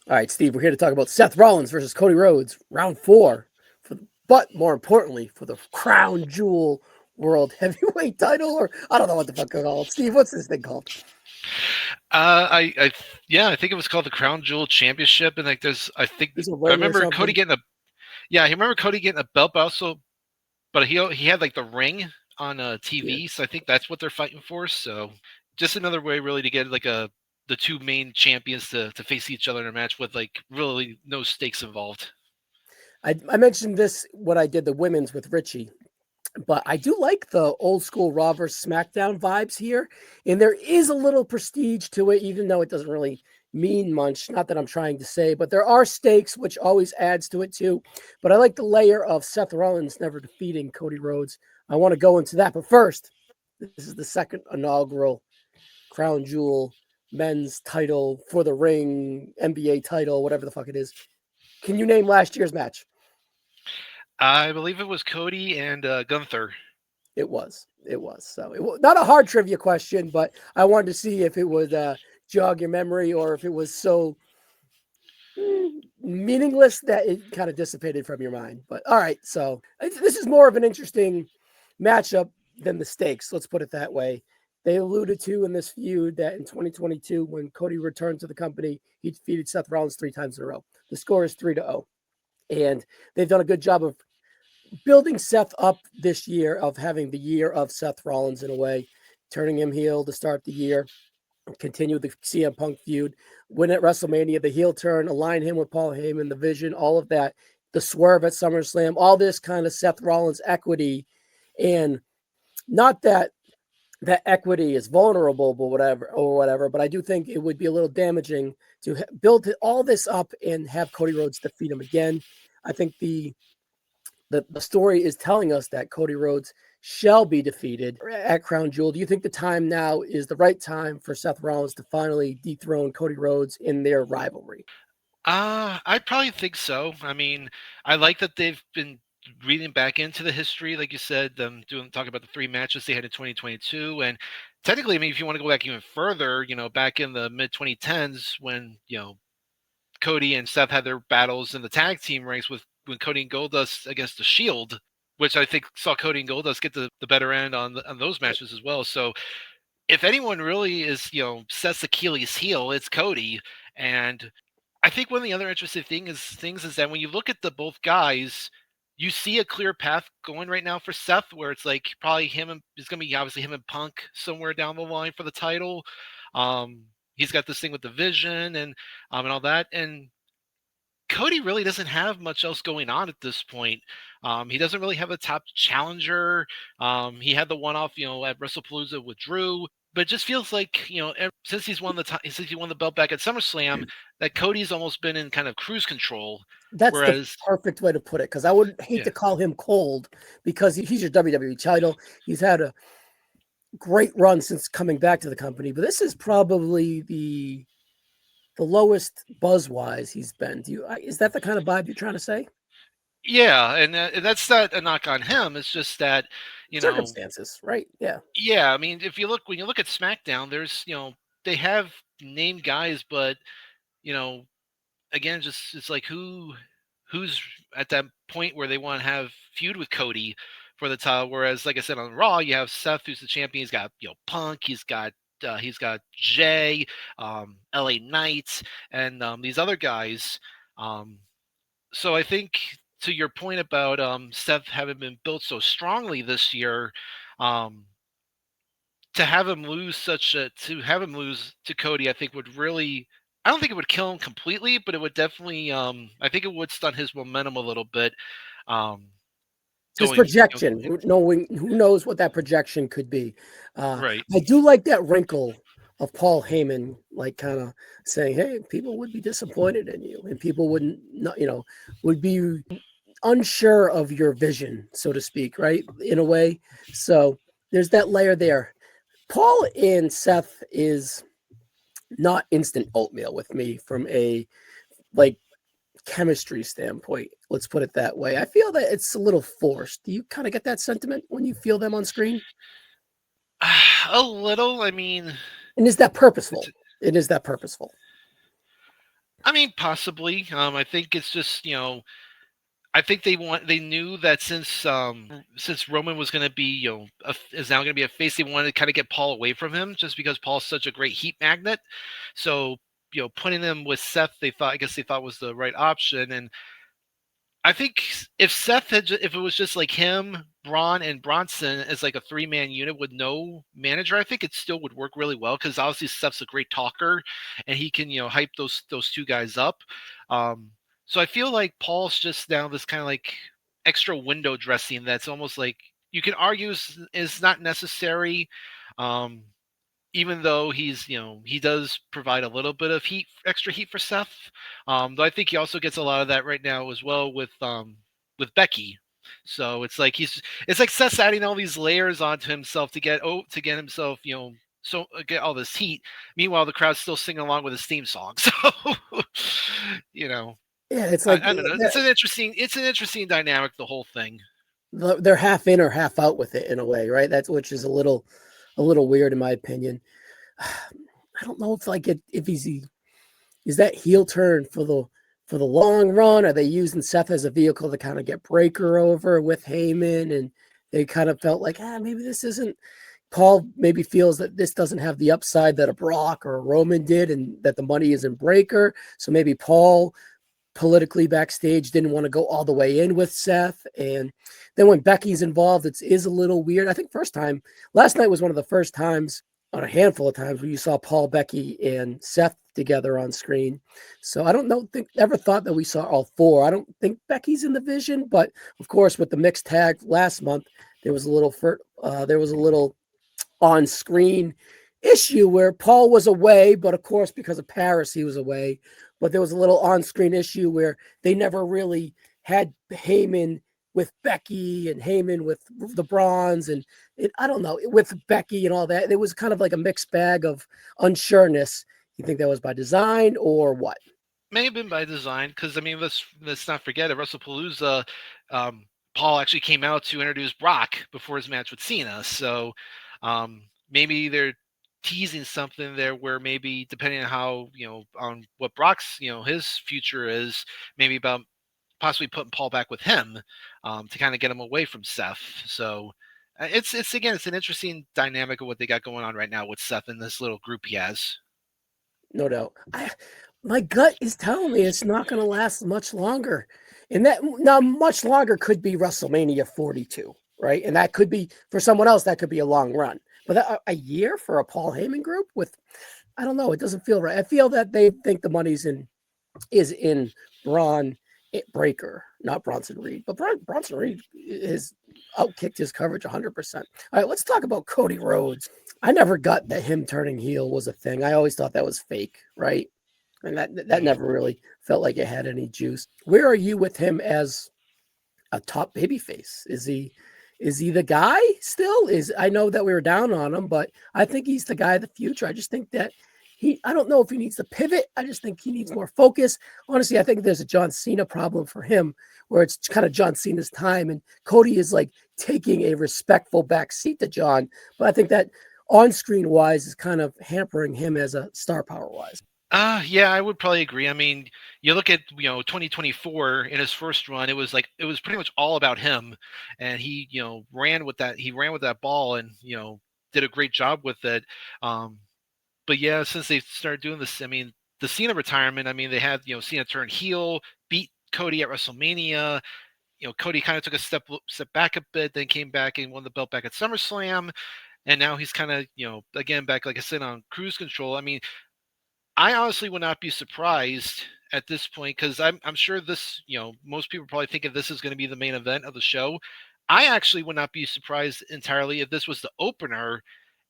All right, Steve, we're here to talk about Seth Rollins versus Cody Rhodes, round 4, but more importantly, for the Crown Jewel World Heavyweight title, or I don't know what the fuck it's called. Steve, what's this thing called? I think it was called the Crown Jewel Championship, and like There's a I ring or remember Cody something? getting I remember Cody getting a belt, but also, but he had like the ring on Yeah. TV, so I think that's what they're fighting for. So just another way really to get like the two main champions to face each other in a match with like really no stakes involved. I mentioned this when I did the women's with Richie, but I do like the old school Raw vs. SmackDown vibes here. And there is a little prestige to it, even though it doesn't really mean much. Not that I'm trying to say, but there are stakes, which always adds to it too. But I like the layer of Seth Rollins never defeating Cody Rhodes. I want to go into that. But first, this is the second inaugural Crown Jewel men's title for the ring, NBA title, whatever the fuck it is. Can you name last year's match? I believe it was Cody and Gunther. It was. It was. So it was not a hard trivia question, but I wanted to see if it would jog your memory or if it was so meaningless that it kind of dissipated from your mind. But all right, so this is more of an interesting matchup than the stakes. Let's put it that way. They alluded to in this feud that in 2022, when Cody returned to the company, he defeated Seth Rollins 3 times in a row. The score is 3-0, and they've done a good job of building Seth up this year, of having the year of Seth Rollins in a way, turning him heel to start the year, continue the CM Punk feud, win at WrestleMania, the heel turn, align him with Paul Heyman, the vision, all of that, the swerve at SummerSlam, all this kind of Seth Rollins equity. And not that that equity is vulnerable, but whatever. But I do think it would be a little damaging to build all this up and have Cody Rhodes defeat him again. I think the story is telling us that Cody Rhodes shall be defeated at Crown Jewel. Do you think the time now is the right time for Seth Rollins to finally dethrone Cody Rhodes in their rivalry? I probably think so. I mean, I like that they've been reading back into the history, like you said, talking about the 3 matches they had in 2022, and technically, I mean, if you want to go back even further, back in the mid 2010s when Cody and Seth had their battles in the tag team ranks with when Cody and Goldust against the Shield, which I think saw Cody and Goldust get the better end on those matches as well. So if anyone really is, Seth's Achilles heel, it's Cody. And I think one of the other interesting things is that when you look at the both guys, you see a clear path going right now for Seth, where it's like probably it's going to be obviously him and Punk somewhere down the line for the title. He's got this thing with the Vision and all that, and Cody really doesn't have much else going on at this point. He doesn't really have a top challenger. He had the one off, at WrestlePalooza with Drew, but it just feels like since since he won the belt back at SummerSlam, that Cody's almost been in kind of cruise control. That's the Whereas, perfect way to put it, because I would hate yeah, to call him cold because he's your WWE title. He's had a great run since coming back to the company, but this is probably the lowest buzz wise he's been. Is that the kind of vibe you're trying to say? yeah, and that's not a knock on him. It's just that you know, Circumstances, right? Yeah. yeah. I mean, when you look at SmackDown, there's they have named guys, but you know again, just it's like who's at that point where they want to have feud with Cody for the title. Whereas, like I said, on Raw, you have Seth, who's the champion. He's got Punk. He's got Jay, L.A. Knight, and these other guys. Um, so I think to your point about Seth having been built so strongly this year, um, to have him lose to Cody, I think would really. I don't think it would kill him completely, but it would definitely. I think it would stun his momentum a little bit. Um, His going, projection, going knowing who knows what that projection could be. right. I do like that wrinkle of Paul Heyman, like kind of saying, "Hey, people would be disappointed in you, and people wouldn't, not, would be unsure of your vision, so to speak, right? In a way." So there's that layer there. Paul and Seth is not instant oatmeal with me from a like chemistry standpoint. Let's put it that way. I feel that it's a little forced. Do you kind of get that sentiment when you feel them on screen? A little. I mean, And is that it's purposeful? It is that purposeful. I mean, possibly. I think it's just I think they knew that since Roman was going to be is now going to be a face, they wanted to kind of get Paul away from him just because Paul's such a great heat magnet. So putting him with Seth, I guess they thought was the right option. And I think if it was just like him, Braun, and Bronson as like a 3-man unit with no manager, I think it still would work really well because obviously Seth's a great talker, and he can hype those two guys up. Um, so I feel like Paul's just now this kind of like extra window dressing that's almost like you can argue is not necessary. Um, Even though he does provide a little bit of extra heat for Seth. Though I think he also gets a lot of that right now as well with Becky. So it's like Seth's adding all these layers onto himself to get himself get all this heat. Meanwhile, the crowd's still singing along with his theme song. So you know, Yeah, it's like I don't know. It's an interesting dynamic. The whole thing. they're half in or half out with it in a way, right? That's which is a little weird in my opinion. I don't know if like if he's is that heel turn for the long run? Are they using Seth as a vehicle to kind of get Breaker over with Heyman? And they kind of felt like, maybe this isn't. Paul maybe feels that this doesn't have the upside that a Brock or a Roman did, and that the money is in Breaker. So maybe Paul politically backstage didn't want to go all the way in with Seth. And then when Becky's involved, it is a little weird. I think last night was one of the first times on a handful of times where you saw Paul, Becky, and Seth together on screen. So I ever thought that we saw all four. I don't think Becky's in the vision, but of course with the mixed tag last month, there was a little on screen issue where Paul was away, but of course, because of Paris, he was away. But there was a little on screen issue where they never really had Heyman with Becky and Heyman with the Bronze. And I don't know, with Becky and all that. It was kind of like a mixed bag of unsureness. You think that was by design or what? May have been by design because I mean let's not forget at WrestlePalooza, Paul actually came out to introduce Brock before his match with Cena. So maybe they're teasing something there where maybe depending on how on what Brock's his future is, maybe about possibly putting Paul back with him to kind of get him away from Seth. So it's an interesting dynamic of what they got going on right now with Seth and this little group he has. No doubt. My gut is telling me it's not going to last much longer. And that now much longer could be WrestleMania 42, right? And that could be for someone else, that could be a long run. But a year for a Paul Heyman group I don't know, it doesn't feel right. I feel that they think the money's is in Braun Breaker, not Bronson Reed. But Bronson Reed has outkicked his coverage 100%. All right, let's talk about Cody Rhodes. I never got that him turning heel was a thing. I always thought that was fake, right? And that never really felt like it had any juice. Where are you with him as a top babyface? Is he the guy still? I know that we were down on him, but I think he's the guy of the future. I just think that I don't know if he needs to pivot. I just think he needs more focus. Honestly, I think there's a John Cena problem for him where it's kind of John Cena's time and Cody is like taking a respectful back seat to John. But I think that on-screen wise is kind of hampering him as a star power wise. Yeah, I would probably agree. I mean, you look at 2024 in his first run, it was pretty much all about him, and he ran with that. He ran with that ball, and did a great job with it. But yeah, since they started doing this, I mean, the Cena retirement. I mean, they had Cena turn heel, beat Cody at WrestleMania. Cody kind of took a step back a bit, then came back and won the belt back at SummerSlam, and now he's kind of again back, like I said, on cruise control. I mean, I honestly would not be surprised at this point because I'm sure this, most people probably thinking this is going to be the main event of the show. I actually would not be surprised entirely if this was the opener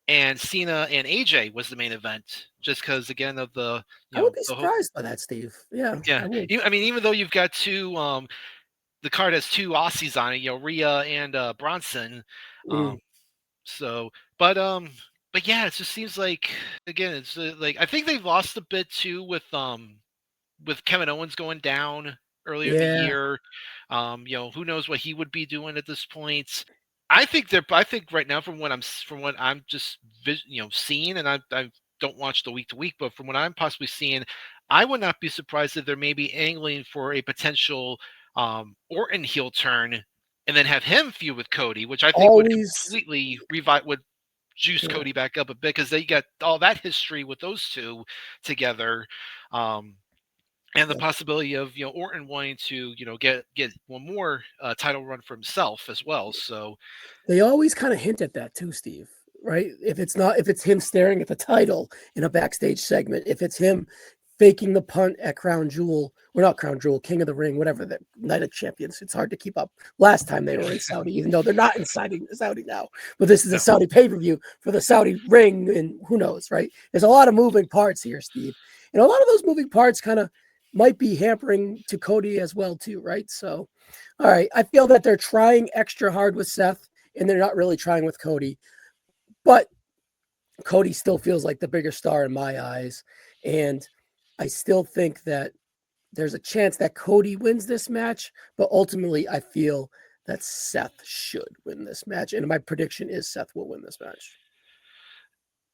and Cena and AJ was the main event, just because again of the I would be surprised by that, Steve. Yeah, yeah. I would. I mean, even though you've got the card has two Aussies on it, Rhea and Bronson. Mm, So, but yeah, it just seems like again, it's like I think they've lost a bit too with Kevin Owens going down earlier in the yeah, year. Who knows what he would be doing at this point. I think right now from what I'm just seeing, and I don't watch the week to week, but from what I'm possibly seeing, I would not be surprised if they're maybe angling for a potential Orton heel turn, and then have him feud with Cody, which I think would Always, completely revive, would juice yeah. Cody back up a bit, because they got all that history with those two together. Um, and the Yeah. possibility of Orton wanting to get one more title run for himself as well. So They always kind of hint at that too, Steve, right? If it's him staring at the title in a backstage segment, if it's him faking the punt at Crown Jewel, or not Crown Jewel, King of the Ring, whatever, the Night of Champions. It's hard to keep up. Last time they were in Saudi, even though they're not in Saudi now, but this is a no. Saudi pay-per-view for the Saudi ring, and who knows, right? There's a lot of moving parts here, Steve. And a lot of those moving parts kind of might be hampering to Cody as well, too, right? So, all right. I feel that they're trying extra hard with Seth, and they're not really trying with Cody. But Cody still feels like the bigger star in my eyes. And I still think that there's a chance that Cody wins this match, but ultimately I feel that Seth should win this match. And my prediction is Seth will win this match.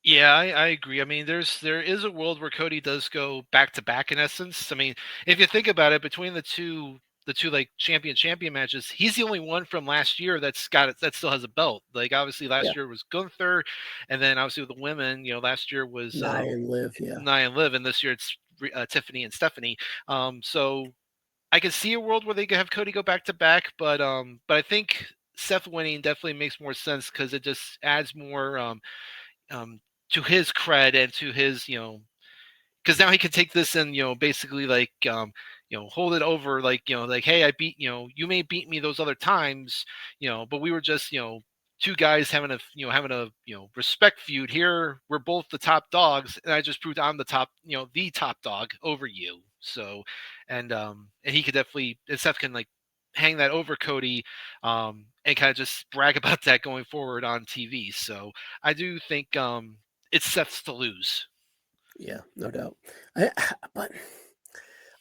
Yeah, I agree. I mean, there is a world where Cody does go back to back in essence. I mean, if you think about it, between the two like champion matches, he's the only one from last year that's got it, that still has a belt. Like obviously last year was Gunther, and then obviously with the women, last year was Nia and Liv, Nia and Liv, and this year it's Tiffany and Stephanie. So I can see a world where they could have Cody go back to back, but I think Seth winning definitely makes more sense, because it just adds more um, to his cred and to his, because now he can take this and basically like hold it over, like like, hey, I beat, you may beat me those other times, but we were just two guys having a having a respect feud here. We're both the top dogs, and I just proved I'm the top, the top dog over you. So, and he could definitely, and Seth can like hang that over Cody, and kind of just brag about that going forward on TV. So I do think it's Seth's to lose. Yeah, no doubt. But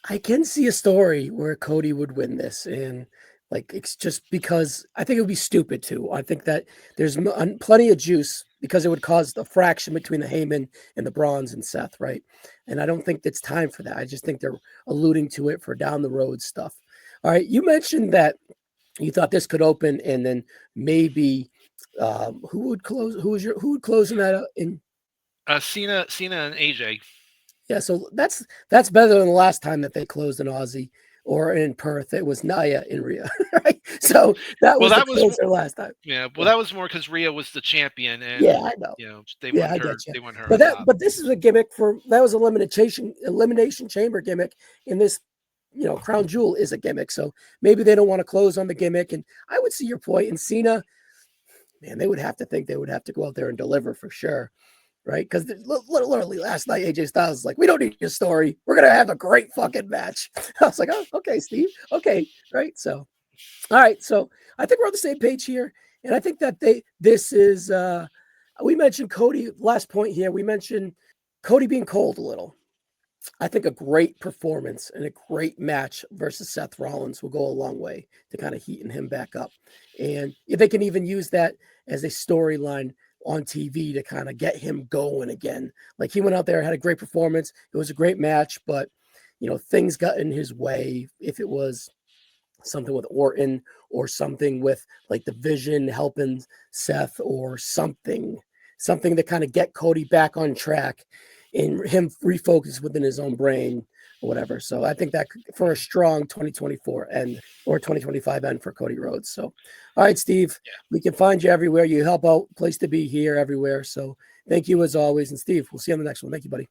I can see a story where Cody would win this, and like it's just because I think it would be stupid too. I think that there's plenty of juice because it would cause the fraction between the Heyman and the Bronze and Seth, right? And I don't think it's time for that. I just think they're alluding to it for down the road stuff. All right, you mentioned that you thought this could open, and then maybe who would close? Who would close in that in? Cena and AJ. Yeah, so that's better than the last time that they closed in Aussie or in Perth. It was Naya in Rhea, right? So that Well, was the that was closer last time. yeah. Well, Yeah, that was more because Rhea was the champion, yeah, and I know. they Yeah, wanted I her. get you. They wanted her But on top. this is a gimmick that was elimination chamber gimmick, and this Crown Jewel is a gimmick. So maybe they don't want to close on the gimmick. And I would see your point. And Cena, man, they would have to think they would have to go out there and deliver for sure. Right? Because literally last night, AJ Styles was like, we don't need your story. We're going to have a great fucking match. I was like, oh, okay, Steve. Okay. Right. So, all right. So I think we're on the same page here. And I think that this is, we mentioned Cody, last point here. We mentioned Cody being cold a little. I think a great performance and a great match versus Seth Rollins will go a long way to kind of heating him back up. And if they can even use that as a storyline on TV to kind of get him going again. Like he went out there, had a great performance. It was a great match, but things got in his way. If it was something with Orton or something with like the Vision helping Seth or something to kind of get Cody back on track and him refocus within his own brain or whatever. So I think that for a strong 2024 end or 2025 end for Cody Rhodes. So, all right, Steve, we can find you everywhere. You help out, place to be here everywhere. So thank you as always. And Steve, we'll see you on the next one. Thank you, buddy.